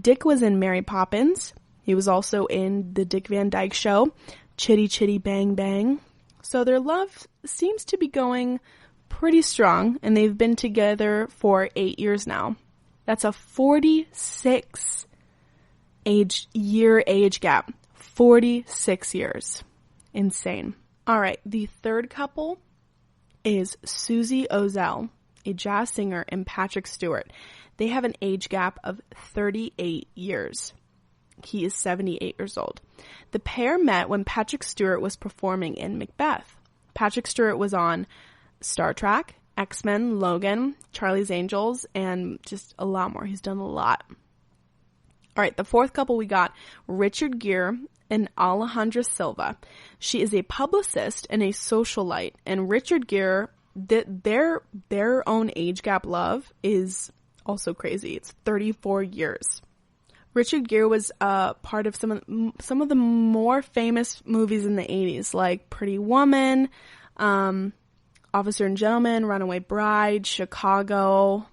Dick was in Mary Poppins. He was also in the Dick Van Dyke Show, Chitty Chitty Bang Bang. So their love seems to be going pretty strong, and they've been together for 8 years now. That's a 46 age gap. 46 years. Insane. All right, the third couple is Susie Ozell, a jazz singer, and Patrick Stewart. They have an age gap of 38 years. He is 78 years old. The pair met when Patrick Stewart was performing in Macbeth. Patrick Stewart was on Star Trek, X-Men, Logan, Charlie's Angels, and just a lot more. He's done a lot. All right, the fourth couple we got, Richard Gere and Alejandra Silva. She is a publicist and a socialite, and Richard Gere, their own age gap love is also crazy. It's 34 years. Richard Gere was part of some of the more famous movies in the 80s, like Pretty Woman, Officer and Gentleman, Runaway Bride, Chicago.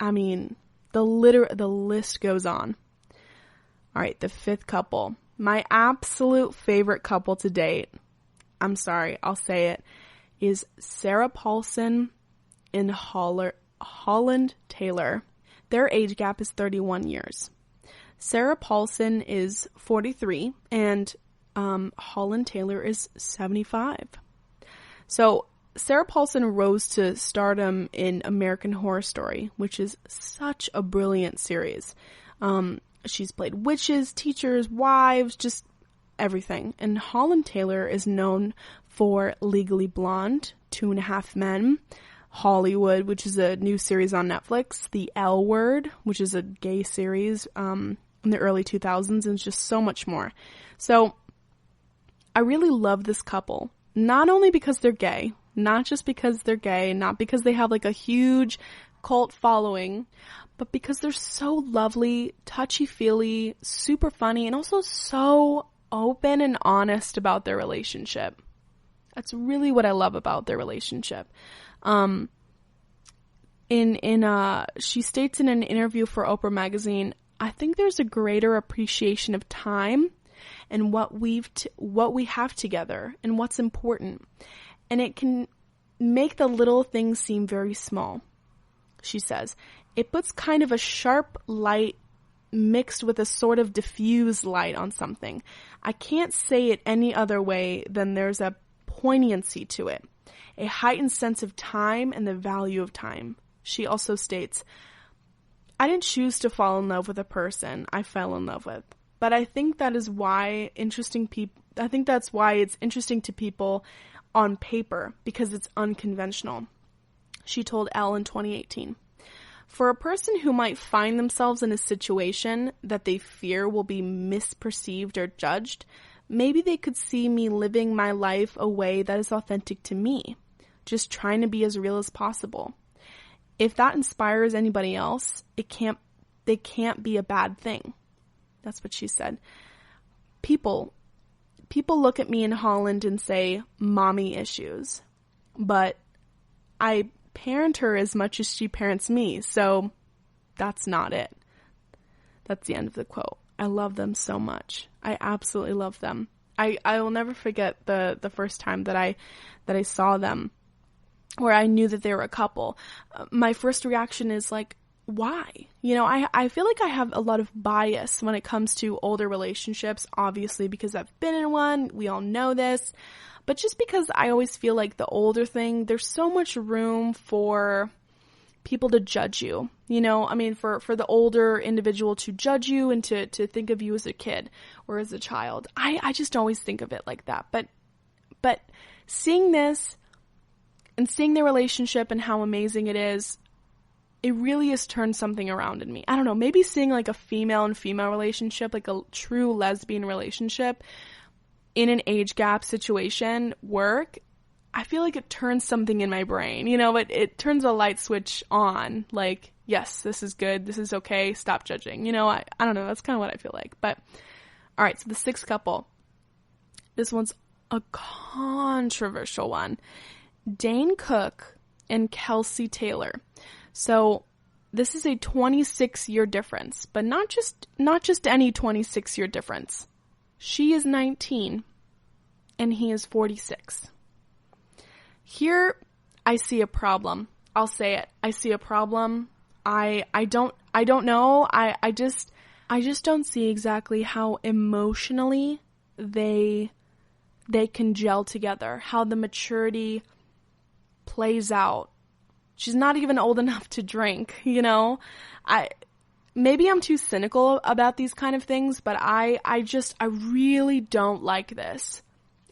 I mean, the list goes on. All right, the fifth couple. My absolute favorite couple to date, I'm sorry, I'll say it, is Sarah Paulson and Holland Taylor. Their age gap is 31 years. Sarah Paulson is 43 and Holland Taylor is 75. So Sarah Paulson rose to stardom in American Horror Story, which is such a brilliant series. She's played witches, teachers, wives, just everything. And Holland Taylor is known for Legally Blonde, 2.5 Men, Hollywood, which is a new series on Netflix, The L Word, which is a gay series in the early 2000s, and just so much more. So I really love this couple, not only because they're gay, not just because they're gay, not because they have like a huge cult following, but because they're so lovely, touchy-feely, super funny, and also so open and honest about their relationship. That's really what I love about their relationship. She states in an interview for Oprah magazine, I think there's a greater appreciation of time and what we have together and what's important. And it can make the little things seem very small. She says, it puts kind of a sharp light mixed with a sort of diffuse light on something. I can't say it any other way than there's a poignancy to it, a heightened sense of time and the value of time. She also states, I didn't choose to fall in love with a person I fell in love with, but I think that is why that's why it's interesting to people on paper, because it's unconventional. She told Elle in 2018. For a person who might find themselves in a situation that they fear will be misperceived or judged, maybe they could see me living my life a way that is authentic to me, just trying to be as real as possible. If that inspires anybody else, they can't be a bad thing. That's what she said. People look at me in Holland and say, mommy issues. But I parent her as much as she parents me, so that's not it. That's the end of the quote. I love them so much. I absolutely love them. I will never forget the first time that I saw them, where I knew that they were a couple. My first reaction is like, why? You know, I feel like I have a lot of bias when it comes to older relationships, obviously because I've been in one, we all know this, but just because I always feel like the older thing, there's so much room for people to judge you, you know, I mean, for the older individual to judge you and to think of you as a kid or as a child. I just always think of it like that, but seeing this and seeing their relationship and how amazing it is, it really has turned something around in me. I don't know, maybe seeing like a female and female relationship, like a true lesbian relationship in an age gap situation work, I feel like it turns something in my brain, you know, it turns a light switch on, like, yes, this is good, this is okay, stop judging, you know, I don't know, that's kind of what I feel like. But, alright, so the sixth couple, this one's a controversial one. Dane Cook and Kelsey Taylor. So this is a 26-year difference, but not just any 26-year difference. She is 19 and he is 46. Here I see a problem. I'll say it. I see a problem. I don't know. I just don't see exactly how emotionally they can gel together, how the maturity plays out. She's not even old enough to drink, you know? Maybe I'm too cynical about these kind of things, but I really don't like this.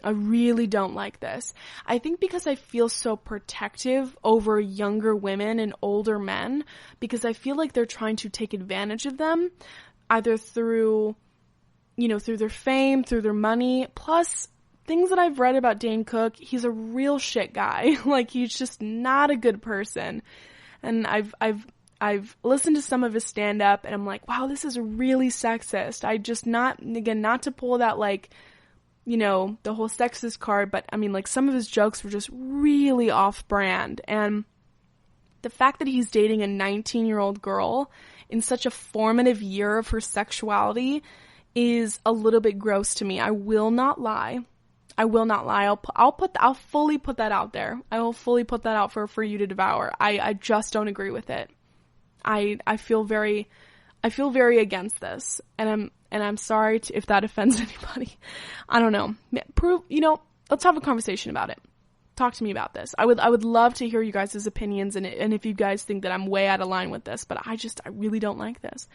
I really don't like this. I think because I feel so protective over younger women and older men, because I feel like they're trying to take advantage of them, either through, you know, through their fame, through their money, plus things that I've read about Dane Cook, he's a real shit guy. Like, he's just not a good person. And I've listened to some of his stand-up, and I'm like, wow, this is really sexist. Not to pull that, like, you know, the whole sexist card, but I mean, like, some of his jokes were just really off-brand. And the fact that he's dating a 19-year-old girl in such a formative year of her sexuality is a little bit gross to me. I will not lie. I'll fully put that out there. I will fully put that out for you to devour. I just don't agree with it. I feel very against this, and I'm sorry if that offends anybody. I don't know. Let's have a conversation about it. Talk to me about this. I would love to hear you guys' opinions and if you guys think that I'm way out of line with this, but I really don't like this.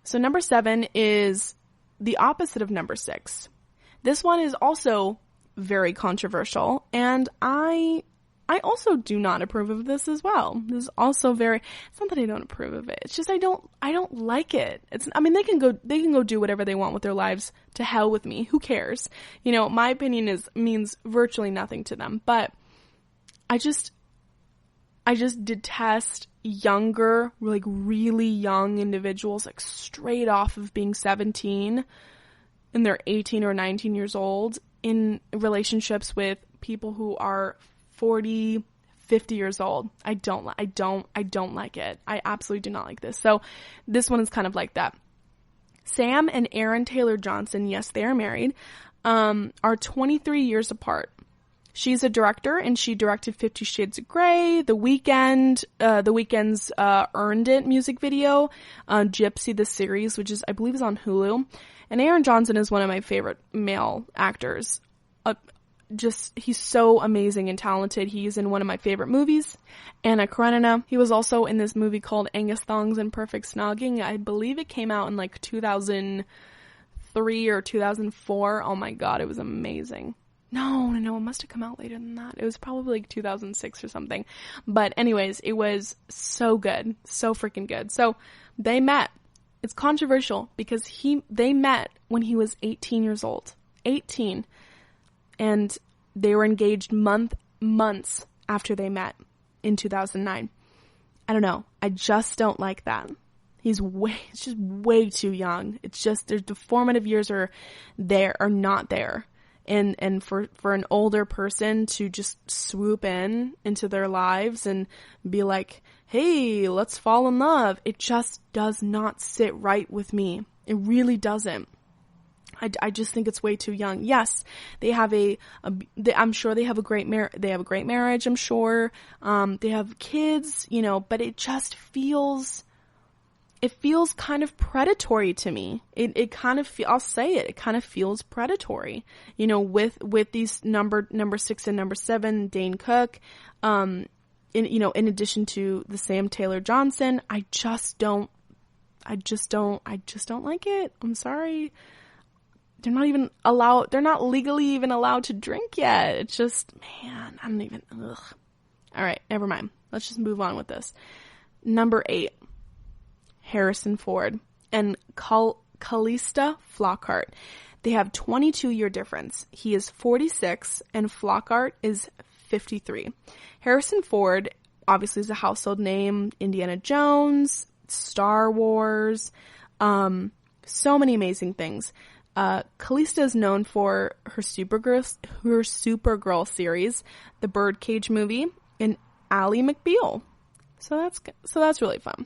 So number 7 is the opposite of number 6. This one is also very controversial, and I also do not approve of this as well. This is also it's not that I don't approve of it. It's just I don't like it. They can go do whatever they want with their lives. To hell with me. Who cares? You know, my opinion means virtually nothing to them, but I just detest younger, like really young individuals, like straight off of being 17 and they're 18 or 19 years old in relationships with people who are 40, 50 years old. I don't like it. I absolutely do not like this. So this one is kind of like that. Sam and Aaron Taylor Johnson, yes, they are married, are 23 years apart. She's a director, and she directed 50 Shades of Grey, The Weeknd's Earned It music video, Gypsy the series, which I believe is on Hulu. And Aaron Johnson is one of my favorite male actors. He's so amazing and talented. He's in one of my favorite movies, Anna Karenina. He was also in this movie called Angus Thongs and Perfect Snogging. I believe it came out in like 2003 or 2004. Oh my god, it was amazing. No, it must have come out later than that. It was probably like 2006 or something. But anyways, it was so good. So freaking good. So they met. It's controversial because they met when he was 18 years old. 18. And they were engaged months after they met in 2009. I don't know. I just don't like that. It's just way too young. It's just, the formative years are not there. And for an older person to just swoop into their lives and be like, hey, let's fall in love. It just does not sit right with me. It really doesn't. I just think it's way too young. Yes, they have I'm sure they have a great marriage, I'm sure. They have kids, but it just feels it feels kind of predatory to me. It kind of I'll say it kind of feels predatory, you know, with these number 6 and number 7, Dane Cook, in addition to the Sam Taylor Johnson. I just don't like it. I'm sorry. They're not legally even allowed to drink yet. It's just, man, I don't even, ugh. All right, never mind. Let's just move on with this. Number 8, Harrison Ford and Calista Flockhart. They have 22-year difference. He is 46 and Flockhart is 53. Harrison Ford obviously is a household name. Indiana Jones, Star Wars, so many amazing things. Calista is known for her Supergirl series, the Birdcage movie, and Ally McBeal. So that's really fun.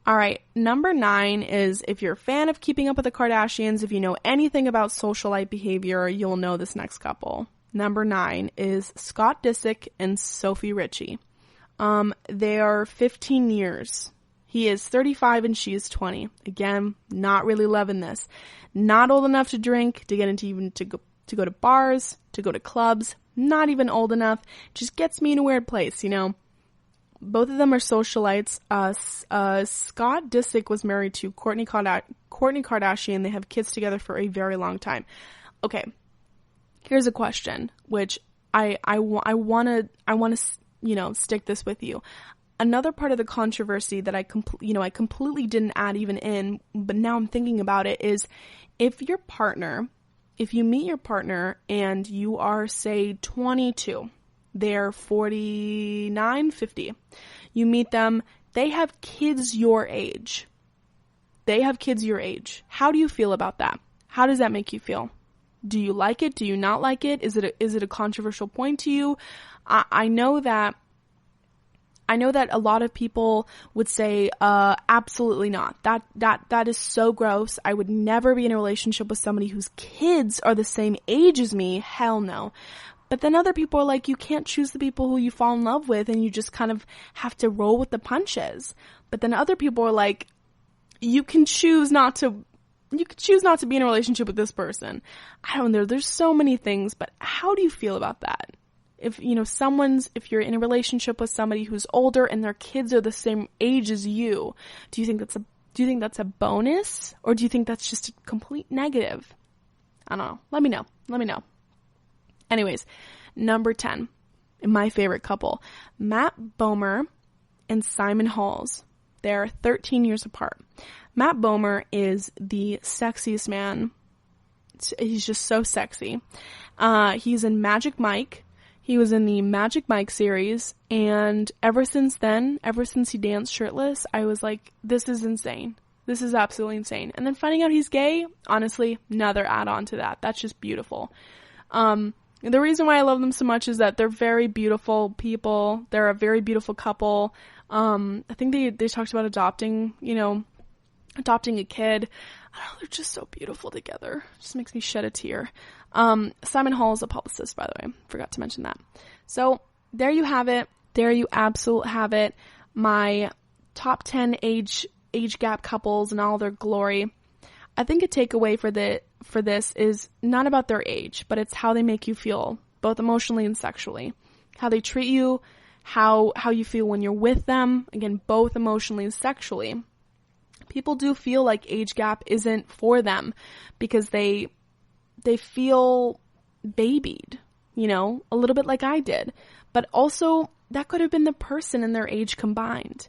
All right, number 9 is, if you're a fan of Keeping Up with the Kardashians, if you know anything about socialite behavior, you'll know this next couple. Number 9 is Scott Disick and Sophie Richie. They are 15 years. He is 35 and she is 20. Again, not really loving this. Not old enough to drink, to get into even to go to bars, to go to clubs. Not even old enough. Just gets me in a weird place, you know. Both of them are socialites. Scott Disick was married to Kourtney Kardashian. They have kids together for a very long time. Okay, here's a question, which I wanna stick this with you. Another part of the controversy that I completely didn't add even in, but now I'm thinking about it, is if you meet your partner and you are, say, 22, they're 49, 50. You meet them, they have kids your age. How do you feel about that? How does that make you feel? Do you like it? Do you not like it? Is it a controversial point to you? I know that a lot of people would say, absolutely not. That is so gross. I would never be in a relationship with somebody whose kids are the same age as me. Hell no. But then other people are like, you can't choose the people who you fall in love with and you just kind of have to roll with the punches. But then other people are like, you can choose not to be in a relationship with this person. I don't know. There's so many things, but how do you feel about that? If you're in a relationship with somebody who's older and their kids are the same age as you, do you think that's a bonus, or do you think that's just a complete negative? I don't know. Let me know. Anyways, number 10, my favorite couple, Matt Bomer and Simon Halls. They're 13 years apart. Matt Bomer is the sexiest man. He's just so sexy. He's in Magic Mike. He was in the Magic Mike series, and ever since he danced shirtless, I was like, this is insane. This is absolutely insane. And then finding out he's gay, honestly, another add-on to that. That's just beautiful. The reason why I love them so much is that they're very beautiful people. They're a very beautiful couple. I think they talked about adopting a kid. I don't know, they're just so beautiful together. It just makes me shed a tear. Simon Hall is a publicist, by the way. Forgot to mention that. So there you have it. There you absolutely have it. My top 10 age gap couples and all their glory. I think a takeaway for this is not about their age, but it's how they make you feel, both emotionally and sexually. How they treat you, how you feel when you're with them, again, both emotionally and sexually. People do feel like age gap isn't for them because they feel babied, a little bit like I did. But also, that could have been the person and their age combined.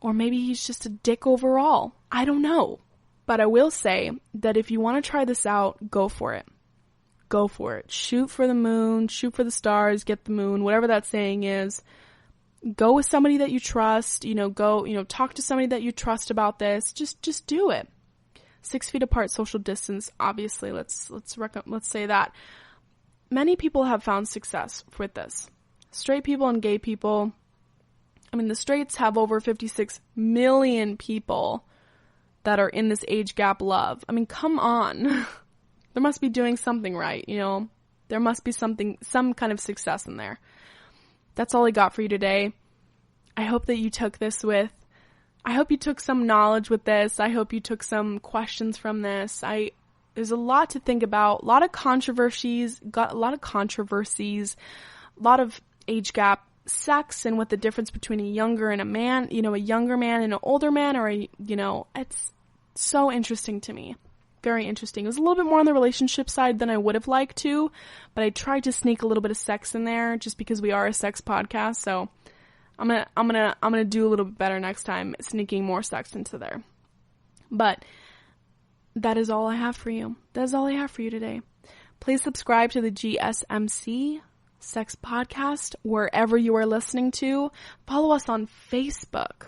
Or maybe he's just a dick overall. I don't know. But I will say that if you want to try this out, go for it. Go for it. Shoot for the moon, shoot for the stars, get the moon, whatever that saying is. Go with somebody that you trust, talk to somebody that you trust about this. Just do it. 6 feet apart, social distance, obviously, let's say that. Many people have found success with this. Straight people and gay people. I mean, the straights have over 56 million people that are in this age gap love. I mean, come on. There must be doing something right, There must be some kind of success in there. That's all I got for you today. I hope that you took this with I hope you took some knowledge with this. I hope you took some questions from this. There's a lot to think about, a lot of controversies, a lot of age gap sex and what the difference between a younger and a man, a younger man and an older man, or it's so interesting to me. Very interesting. It was a little bit more on the relationship side than I would have liked to, but I tried to sneak a little bit of sex in there just because we are a sex podcast. So I'm gonna do a little bit better next time, sneaking more sex into there. But that is all I have for you. That is all I have for you today. Please subscribe to the GSMC Sex Podcast wherever you are listening to. Follow us on Facebook.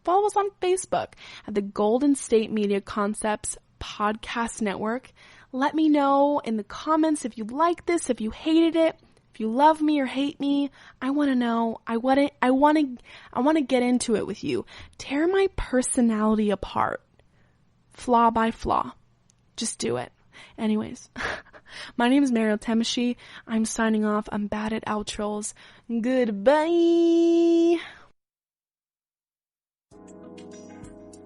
Follow us on Facebook at the Golden State Media Concepts Podcast Network. Let me know in the comments if you like this, if you hated it, if you love me or hate me. I want to know. I want to get into it with you. Tear my personality apart, flaw by flaw. Just do it. Anyways, my name is Mariel. I'm signing off. I'm bad at outros. Goodbye.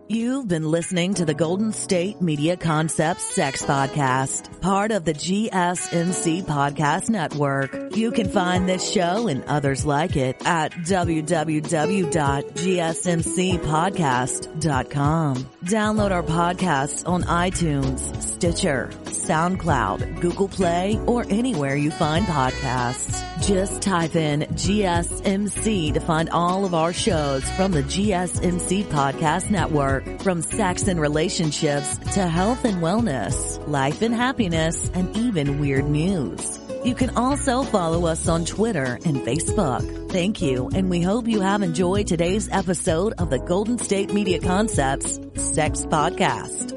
You've been listening to the Golden State Media Concepts Sex Podcast, part of the GSMC Podcast Network. You can find this show and others like it at www.gsmcpodcast.com. Download our podcasts on iTunes, Stitcher, SoundCloud, Google Play, or anywhere you find podcasts. Just type in GSMC to find all of our shows from the GSMC Podcast Network. From sex and relationships to health and wellness, life and happiness, and even weird news. You can also follow us on Twitter and Facebook. Thank you, and we hope you have enjoyed today's episode of the Golden State Media Concepts Sex Podcast.